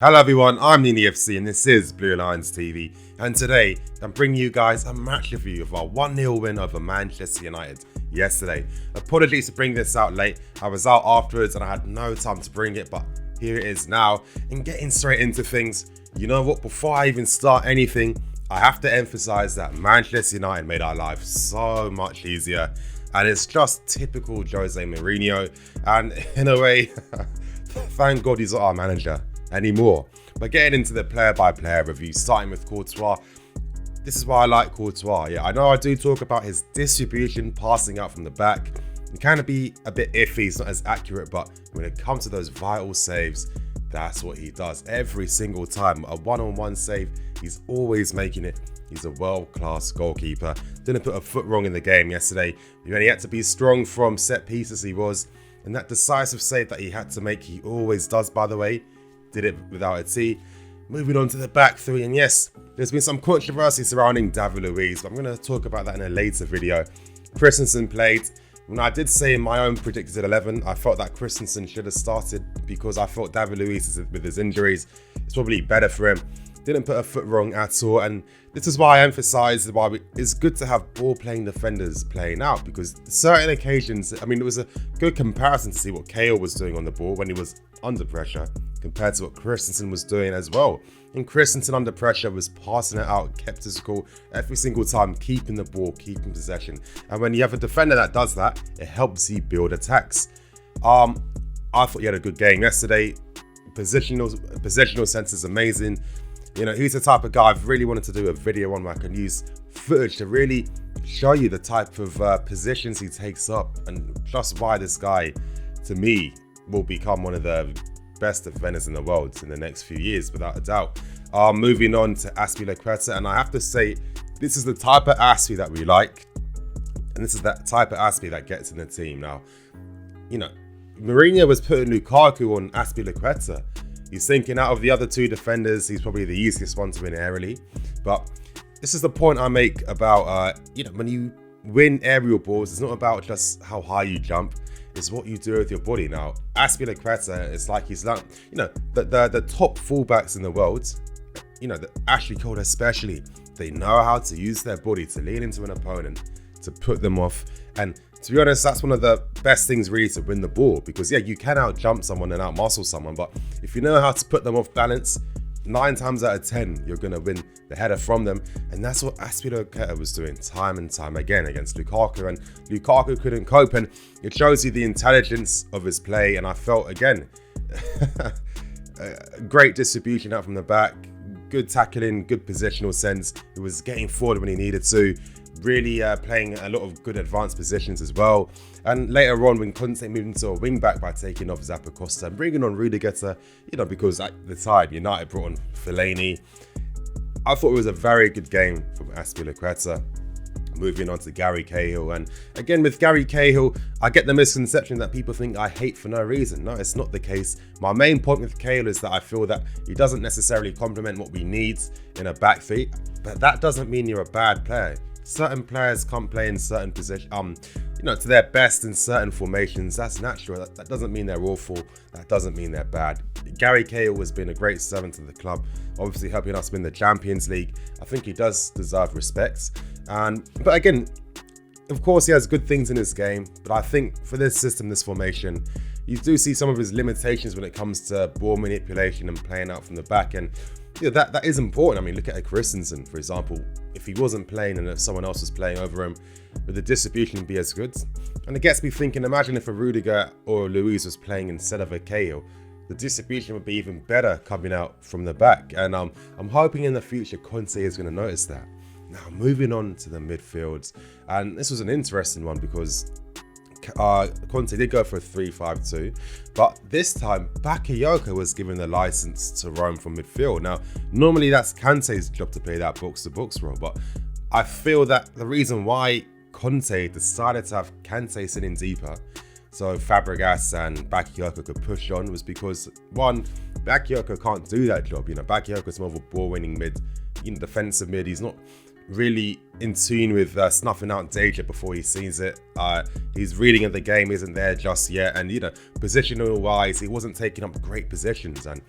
Hello everyone, I'm Nini FC and this is Blue Lions TV, and today I'm bringing you guys a match review of our 1-0 win over Manchester United yesterday. Apologies for bringing this out late, I was out afterwards and I had no time to bring it, but here it is now. And getting straight into things, you know what, before I even start anything, I have to emphasize that Manchester United made our life so much easier, and it's just typical Jose Mourinho, and in a way, thank God he's not our manager anymore. But getting into the player-by-player review, starting with Courtois, this is why I like Courtois. Yeah, I know I do talk about his distribution, passing out from the back. It can be a bit iffy, it's not as accurate, but when it comes to those vital saves, that's what he does every single time. A one-on-one save, he's always making it. He's a world-class goalkeeper. Didn't put a foot wrong in the game yesterday. He only had to be strong from set pieces he was. And that decisive save that he had to make, he always does, by the way. Did it without a T. Moving on to the back three, and yes, there's been some controversy surrounding David Luiz, but I'm going to talk about that in a later video. Christensen played. When I did say in my own predicted 11, I felt that Christensen should have started because I thought David Luiz, with his injuries, it's probably better for him. Didn't put a foot wrong at all, and this is why I emphasise why it's good to have ball-playing defenders playing out, because certain occasions, I mean, it was a good comparison to see what Cahill was doing on the ball when he was under pressure compared to what Christensen was doing as well. And Christensen under pressure was passing it out, kept his cool every single time, keeping the ball, keeping possession. And when you have a defender that does that, it helps you build attacks. I thought he had a good game yesterday. Positional sense is amazing. You know, he's the type of guy I've really wanted to do a video on where I can use footage to really show you the type of positions he takes up and just why this guy, to me, will become one of the best defenders in the world in the next few years, without a doubt. Moving on to Azpilicueta, and I have to say, this is the type of Aspi that we like, and this is that type of Aspi that gets in the team. Now, you know, Mourinho was putting Lukaku on Azpilicueta. He's thinking out of the other two defenders, he's probably the easiest one to win aerially. But this is the point I make about, you know, when you win aerial balls, it's not about just how high you jump, it's what you do with your body. Now, Azpilicueta, it's like he's like, you know, the top fullbacks in the world, you know, Ashley Cole especially, they know how to use their body to lean into an opponent, to put them off. And to be honest, that's one of the best things really to win the ball, because yeah, you can out jump someone and out muscle someone, but if you know how to put them off balance, 9 times out of 10 you're going to win the header from them. And that's what Azpilicueta was doing time and time again against Lukaku, and Lukaku couldn't cope. And it shows you the intelligence of his play, and I felt again great distribution out from the back, good tackling, good positional sense. He was getting forward when he needed to, really playing a lot of good advanced positions as well. And later on, when Conte moved into a wing back by taking off Zappacosta and bringing on Rudiger, you know, because at the time United brought on Fellaini, I thought it was a very good game from Azpilicueta. Moving on to Gary Cahill, and again with Gary Cahill, I get the misconception that people think I hate for no reason. No, it's not the case. My main point with Cahill is that I feel that he doesn't necessarily complement what we need in a back three, but that doesn't mean you're a bad player. Certain players can't play in certain positions, you know, to their best in certain formations. That's natural. That doesn't mean they're awful. That doesn't mean they're bad. Gary Cahill has been a great servant to the club, obviously helping us win the Champions League. I think he does deserve respect. But again, of course, he has good things in his game. But I think for this system, this formation, you do see some of his limitations when it comes to ball manipulation and playing out from the back. And yeah, that is important. I mean, look at Christensen, for example. If he wasn't playing and if someone else was playing over him, would the distribution be as good? And it gets me thinking, imagine if a Rudiger or a Luiz was playing instead of a Cahill. The distribution would be even better coming out from the back. And I'm hoping in the future Conte is going to notice that. Now, moving on to the midfields. And this was an interesting one because Conte did go for a 3-5-2, but this time Bakayoko was given the license to roam from midfield. Now, normally that's Kante's job to play that box-to-box role, but I feel that the reason why Conte decided to have Kante sitting deeper so Fabregas and Bakayoko could push on was because, one, Bakayoko can't do that job. You know, Bakayoko's more of a ball-winning mid, you know, defensive mid. He's not really in tune with snuffing out danger before he sees it. His reading of the game isn't there just yet, and positional wise, he wasn't taking up great positions. And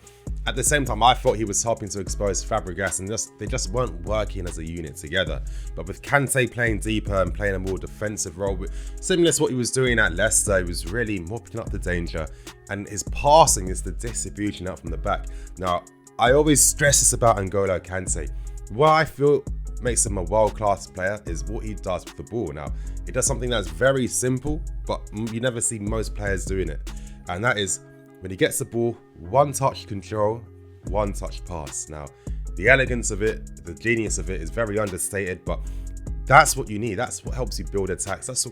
at the same time, I thought he was helping to expose Fabregas, and they just weren't working as a unit together. But with Conte playing deeper and playing a more defensive role, similar to what he was doing at Leicester, he was really mopping up the danger, and his passing is the distribution out from the back. Now, I always stress this about N'Golo Kante. What I feel makes him a world-class player is what he does with the ball. Now, he does something that's very simple, but you never see most players doing it. And that is, when he gets the ball, one-touch control, one-touch pass. Now, the elegance of it, the genius of it is very understated, but that's what you need. That's what helps you build attacks. That's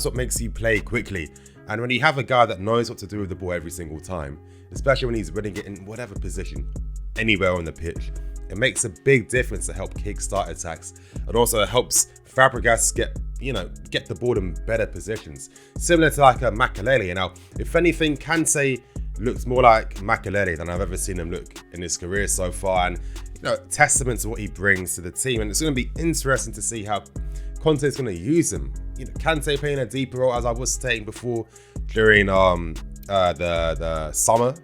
what makes you play quickly. And when you have a guy that knows what to do with the ball every single time, especially when he's winning it in whatever position, anywhere on the pitch, it makes a big difference to help kickstart attacks. It also helps Fabregas get the ball in better positions, similar to like a Makelele. Now, if anything, Kante looks more like Makelele than I've ever seen him look in his career so far, and testament to what he brings to the team. And it's going to be interesting to see how Conte is going to use him. Kante playing a deeper role, as I was stating before, during the summer.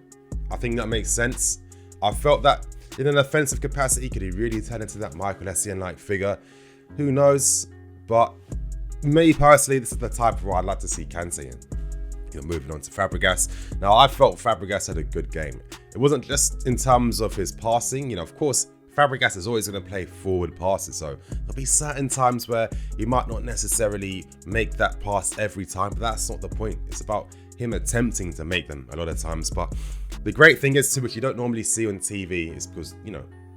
I think that makes sense. I felt that in an offensive capacity, could he really turn into that Michael Essien-like figure? Who knows? But me personally, this is the type of role I'd like to see Kante in. Moving on to Fabregas. Now, I felt Fabregas had a good game. It wasn't just in terms of his passing. Of course, Fabregas is always going to play forward passes, so there'll be certain times where he might not necessarily make that pass every time, but that's not the point. It's about him attempting to make them a lot of times. But the great thing is, too, which you don't normally see on TV, is because,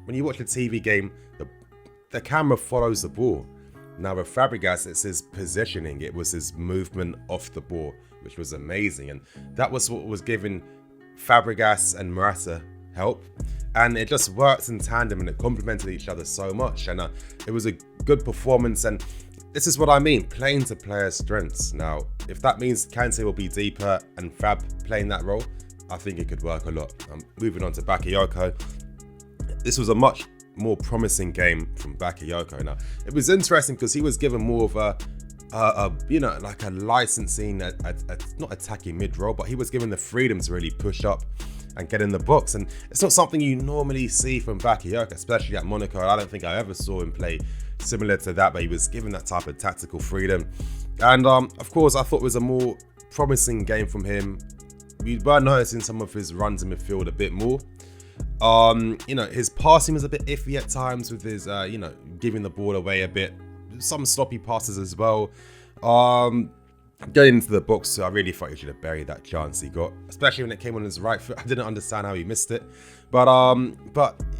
when you watch a TV game, the camera follows the ball. Now with Fabregas, it's his positioning, it was his movement off the ball, which was amazing. And that was what was giving Fabregas and Morata help. And it just worked in tandem and it complemented each other so much. And it was a good performance. And this is what I mean, playing to players' strengths. Now, if that means Kante will be deeper and Fab playing that role, I think it could work a lot. Moving on to Bakayoko. This was a much more promising game from Bakayoko. Now, it was interesting because he was given more of like a licensing, not attacking mid-role, but he was given the freedom to really push up and get in the box. And it's not something you normally see from Bakayoko, especially at Monaco. I don't think I ever saw him play similar to that, but he was given that type of tactical freedom. And of course, I thought it was a more promising game from him. We were noticing some of his runs in midfield a bit more. His passing was a bit iffy at times with his, giving the ball away a bit. Some sloppy passes as well. Getting into the box, I really thought he should have buried that chance he got, especially when it came on his right foot. I didn't understand how he missed it, but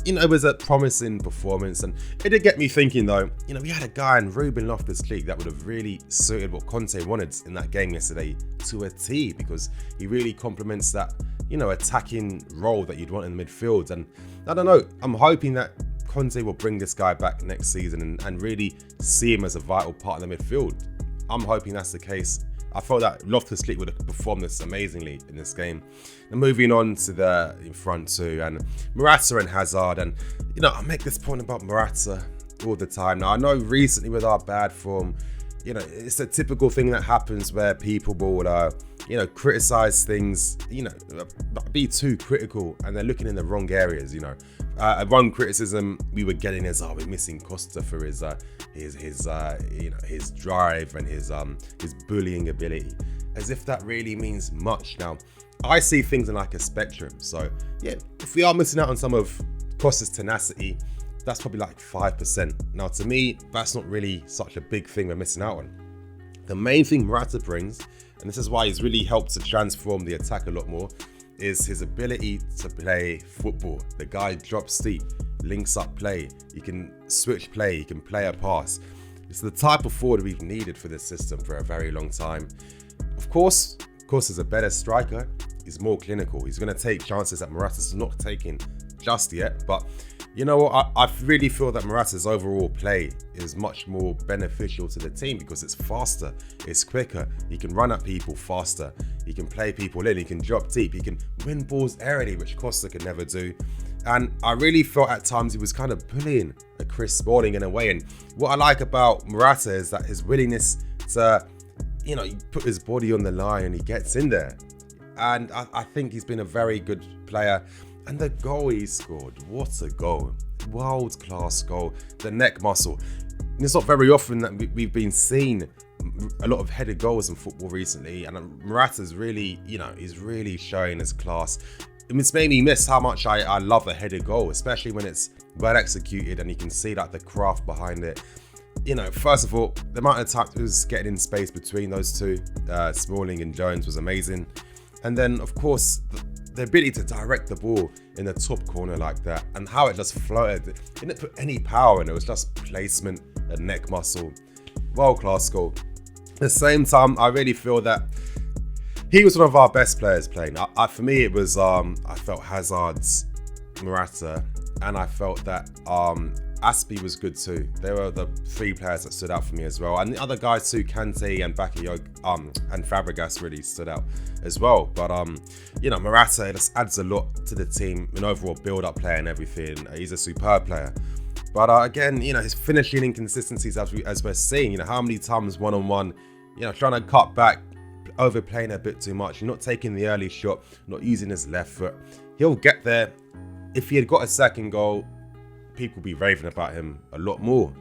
it was a promising performance, and it did get me thinking though. We had a guy in Ruben Loftus-Cheek that would have really suited what Conte wanted in that game yesterday to a T, because he really complements that attacking role that you'd want in the midfield. And I don't know, I'm hoping that Conte will bring this guy back next season and really see him as a vital part of the midfield. I'm hoping that's the case. I felt that Loftus-Cheek would have performed this amazingly in this game. And moving on to the in front two, and Morata and Hazard. And I make this point about Morata all the time. Now, I know recently with our bad form, it's a typical thing that happens where people will criticize things, be too critical, and they're looking in the wrong areas. One criticism we were getting is, we're missing Costa for his drive and his bullying ability, as if that really means much. Now, I see things in like a spectrum. So yeah, if we are missing out on some of Costa's tenacity, that's probably like 5%. Now, to me, that's not really such a big thing we're missing out on. The main thing Morata brings, and this is why he's really helped to transform the attack a lot more, is his ability to play football. The guy drops deep, links up play, he can switch play, he can play a pass. It's the type of forward we've needed for this system for a very long time. Of course, is a better striker. He's more clinical. He's going to take chances that Morata's not taking just yet. But you know what? I really feel that Morata's overall play is much more beneficial to the team because it's faster, it's quicker. He can run at people faster. He can play people in. He can drop deep. He can win balls aerially, which Costa could never do. And I really felt at times he was kind of bullying a Chris Smalling in a way. And what I like about Morata is that his willingness to, he put his body on the line and he gets in there. And I think he's been a very good player. And the goal he scored, what a goal. World-class goal. The neck muscle. And it's not very often that we've been seeing a lot of headed goals in football recently. And Morata's really, he's really showing his class. It's made me miss how much I love a headed goal, especially when it's well executed and you can see like the craft behind it. First of all, the amount of time it was getting in space between those two, Smalling and Jones, was amazing. And then, of course, the ability to direct the ball in the top corner like that and how it just floated. It didn't put any power in it. It was just placement, a neck muscle. World-class goal. At the same time, I really feel that he was one of our best players playing. For me, it was, I felt Hazard's, Morata, and I felt that Aspie was good too. They were the three players that stood out for me as well. And the other guys too, Conte and Bakayoko and Fabregas really stood out as well. But, Morata just adds a lot to the team, an overall build-up player and everything. He's a superb player. But again, his finishing inconsistencies as we're seeing, how many times one-on-one, trying to cut back, overplaying a bit too much, not taking the early shot, not using his left foot. He'll get there. If he had got a second goal, people will be raving about him a lot more.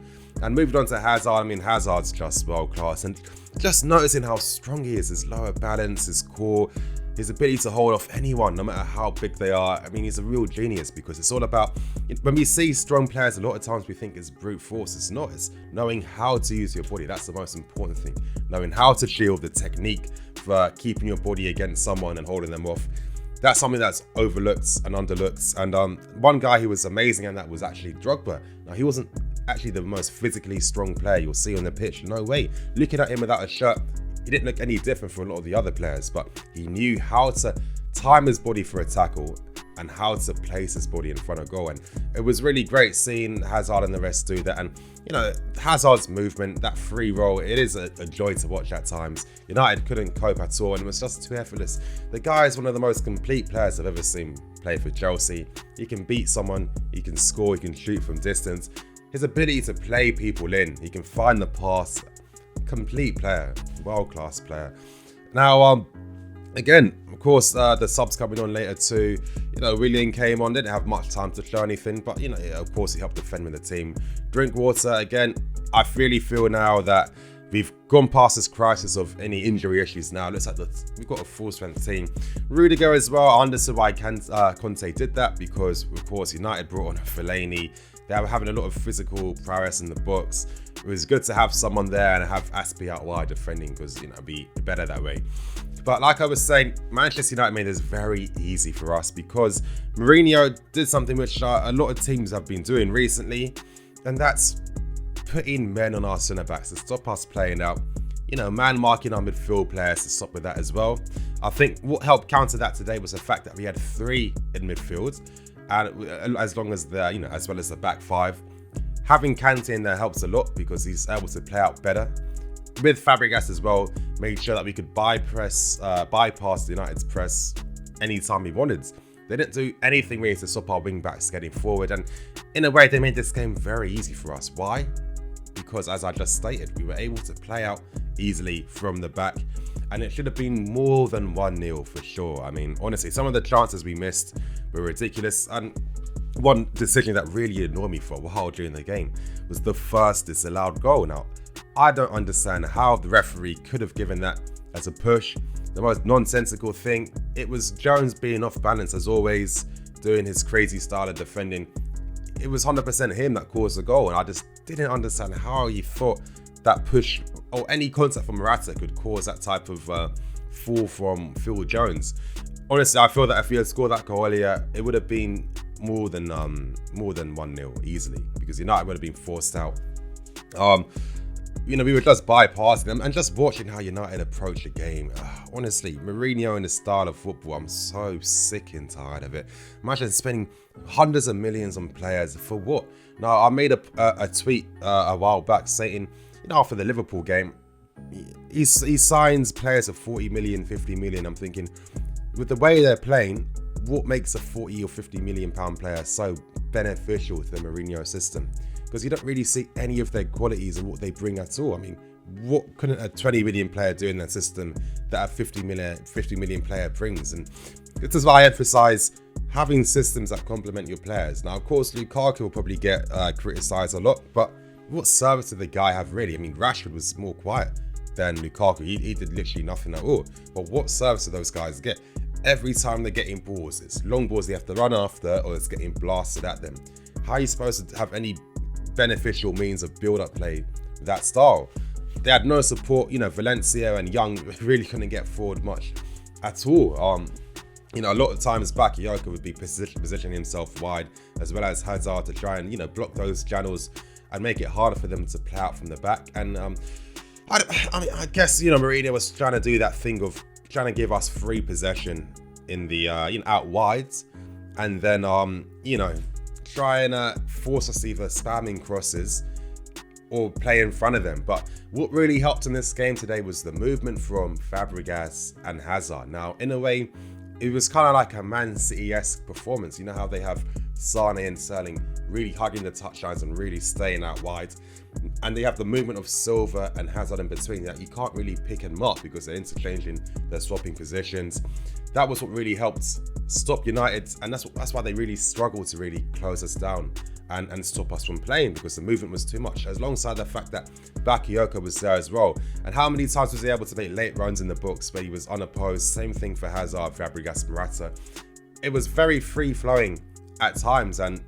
And moving on to Hazard, Hazard's just world class. And just noticing how strong he is, his lower balance, his core, his ability to hold off anyone, no matter how big they are. He's a real genius because it's all about, when we see strong players, a lot of times we think it's brute force. It's not. It's knowing how to use your body. That's the most important thing. Knowing how to shield, the technique for keeping your body against someone and holding them off. That's something that's overlooked and underlooked. And one guy who was amazing and that was actually Drogba. Now, he wasn't actually the most physically strong player you'll see on the pitch. No way. Looking at him without a shirt, he didn't look any different from a lot of the other players, but he knew how to time his body for a tackle and how to place his body in front of goal. And it was really great seeing Hazard and the rest do that. And, Hazard's movement, that free roll, it is a joy to watch at times. United couldn't cope at all and it was just too effortless. The guy is one of the most complete players I've ever seen play for Chelsea. He can beat someone, he can score, he can shoot from distance. His ability to play people in, he can find the pass. Complete player, world-class player. Now, again, of course, the subs coming on later too. Willian came on, didn't have much time to show anything, but of course, he helped defend with the team. Drinkwater, again, I really feel now that we've gone past this crisis of any injury issues now. It looks like we've got a full-strength team. Rudiger as well. I understood why Conte did that because, of course, United brought on Fellaini. They were having a lot of physical prowess in the box. It was good to have someone there and have Aspie out wide defending because, it'd be better that way. But like I was saying, Manchester United made this very easy for us because Mourinho did something which a lot of teams have been doing recently, and that's putting men on our centre backs to stop us playing out. Man marking our midfield players to stop with that as well. I think what helped counter that today was the fact that we had 3 in midfield, and as well as the back 5. Having Conte in there helps a lot because he's able to play out better. With Fabregas as well, made sure that we could bypass the United's press anytime we wanted. They didn't do anything really to stop our wing backs getting forward, and in a way they made this game very easy for us. Why? Because as I just stated, we were able to play out easily from the back, and it should have been more than 1-0 for sure. Honestly, some of the chances we missed were ridiculous, and one decision that really annoyed me for a while during the game was the first disallowed goal. Now, I don't understand how the referee could have given that as a push. The most nonsensical thing, it was Jones being off balance as always, doing his crazy style of defending. It was 100% him that caused the goal, and I just didn't understand how he thought that push or any contact from Morata could cause that type of fall from Phil Jones. Honestly, I feel that if he had scored that goal earlier, it would have been more than 1-0 easily because United would have been forced out. We were just bypassing them and just watching how United approach the game. Honestly, Mourinho and the style of football, I'm so sick and tired of it. Imagine spending hundreds of millions on players for what? Now, I made a tweet a while back saying, after the Liverpool game, he signs players of 40 million, 50 million. I'm thinking, with the way they're playing, what makes a 40 or 50 million pound player so beneficial to the Mourinho system, because you don't really see any of their qualities and what they bring at all. I mean, what couldn't a 20 million player do in that system that a 50 million player brings? And this is why I emphasize having systems that complement your players. Now, of course, Lukaku will probably get criticised a lot, but what service did the guy have really? I mean, Rashford was more quiet than Lukaku. He did literally nothing at all. But what service do those guys get? Every time they're getting balls, it's long balls they have to run after, or it's getting blasted at them. How are you supposed to have any beneficial means of build-up play with that style? They had no support. Valencia and Young really couldn't get forward much at all. A lot of times Bakayoko would be positioning himself wide, as well as Hazard, to try and block those channels and make it harder for them to play out from the back. And I guess Mourinho was trying to do that thing of trying to give us free possession in the out wides, and then try and force us either spamming crosses or play in front of them. But what really helped in this game today was the movement from Fabregas and Hazard. Now, in a way, it was kind of like a Man City-esque performance. You know how they have Sane and Sterling really hugging the touchlines and really staying out wide, and they have the movement of Silva and Hazard in between that you can't really pick and mark because they're interchanging, they're swapping positions. That was what really helped stop United, and that's why they really struggled to really close us down and stop us from playing, because the movement was too much, alongside the fact that Bakayoko was there as well. And how many times was he able to make late runs in the books where he was unopposed? Same thing for Hazard, Fabregas, Morata. It was very free-flowing at times, and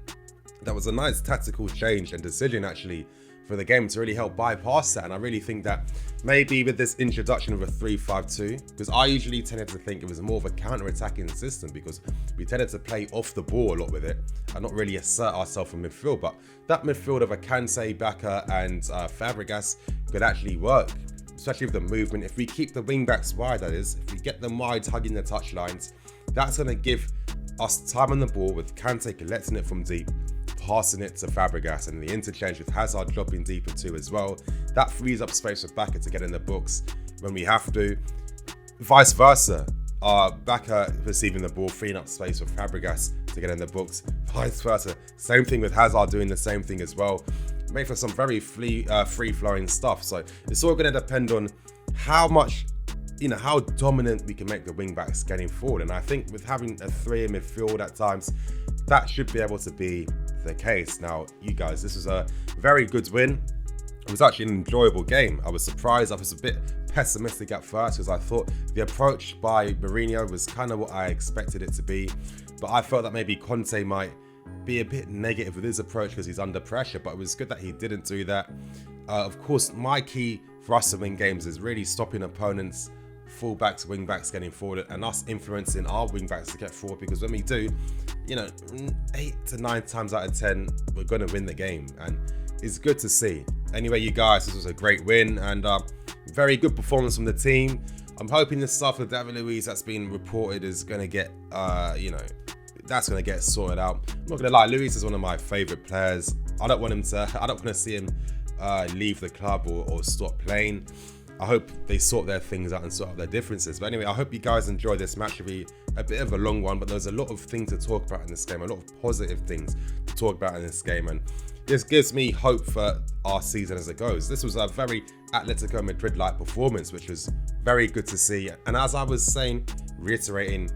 that was a nice tactical change and decision actually for the game to really help bypass that. And I really think that maybe with this introduction of a 3-5-2, because I usually tended to think it was more of a counter-attacking system, because we tended to play off the ball a lot with it and not really assert ourselves in midfield. But that midfield of a Conte, Baka and Fabregas could actually work, especially with the movement. If we keep the wing-backs wide, that is, if we get them wide hugging the touchlines, that's going to give us time on the ball with Conte collecting it from deep, passing it to Fabregas, and the interchange with Hazard dropping deeper too as well. That frees up space for Baka to get in the books when we have to. Vice versa, Baka receiving the ball, freeing up space for Fabregas to get in the books. Vice versa, same thing with Hazard doing the same thing as well. Made for some very free-flowing stuff. So it's all going to depend on how much, how dominant we can make the wing-backs getting forward. And I think with having a 3 in midfield at times, that should be able to be the case. Now, you guys, this was a very good win. It was actually an enjoyable game. I was surprised. I was a bit pessimistic at first because I thought the approach by Mourinho was kind of what I expected it to be. But I felt that maybe Conte might be a bit negative with his approach because he's under pressure. But it was good that he didn't do that. Of course, my key for us to win games is really stopping opponents, fullbacks, wingbacks getting forward, and us influencing our wingbacks to get forward, because when we do, 8 to 9 times out of 10 we're going to win the game, and it's good to see. Anyway, you guys, this was a great win and very good performance from the team. I'm hoping the stuff with David Luiz that's been reported is going to get that's going to get sorted out. I'm not going to lie, Luiz is one of my favorite players. I don't want to see him leave the club or stop playing. I hope they sort their things out and sort out their differences. But anyway, I hope you guys enjoy this match. It'll be a bit of a long one, but there's a lot of things to talk about in this game, a lot of positive things to talk about in this game, and this gives me hope for our season as it goes. This was a very Atletico Madrid-like performance, which was very good to see. And as I was saying, reiterating,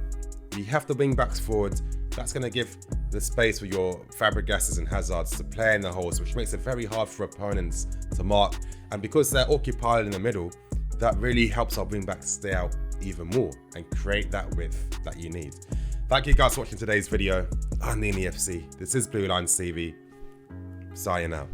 you have the wing-backs forward. That's going to give the space for your Fabregases and Hazards to play in the holes, which makes it very hard for opponents to mark. And because they're occupied in the middle, that really helps our wing-backs stay out even more and create that width that you need. Thank you guys for watching today's video on the FC. This is CLUELESS TV. Sayonara.